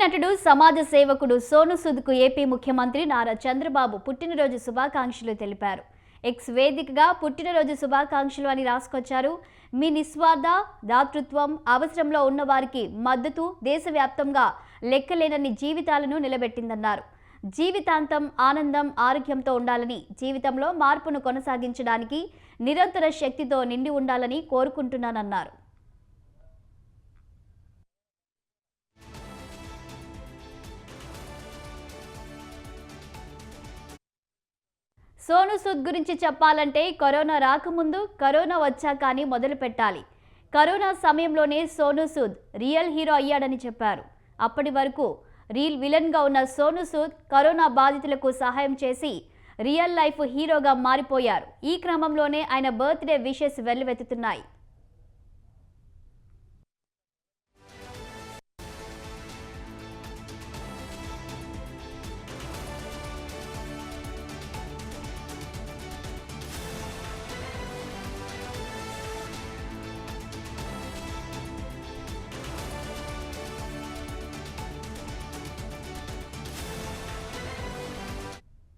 నటుడు సమాజ సేవకుడు సోను సూద్కు ఏపీ ముఖ్యమంత్రి నారా చంద్రబాబు పుట్టినరోజు శుభాకాంక్షలు తెలిపారు. ఎక్స్ వేదికగా పుట్టినరోజు శుభాకాంక్షలు అని రాసుకొచ్చారు. మీ నిస్వార్థ దాతృత్వం, అవసరంలో ఉన్న వారికి మద్దతు దేశవ్యాప్తంగా లెక్కలేనన్ని జీవితాలను నిలబెట్టిందన్నారు. జీవితాంతం ఆనందం, ఆరోగ్యంతో ఉండాలని, జీవితంలో మార్పును కొనసాగించడానికి నిరంతర శక్తితో నిండి ఉండాలని కోరుకుంటున్నానన్నారు. సోను సూద్ గురించి చెప్పాలంటే కరోనా రాకముందు, కరోనా వచ్చాక అని మొదలు పెట్టాలి. కరోనా సమయంలోనే సోను సూద్ రియల్ హీరో అయ్యాడని చెప్పారు. అప్పటి వరకు రియల్ విలన్గా ఉన్న సోను సూద్ కరోనా బాధితులకు సహాయం చేసి రియల్ లైఫ్ హీరోగా మారిపోయారు. ఈ క్రమంలోనే ఆయన బర్త్డే విషెస్ వెల్లువెత్తుతున్నాయి.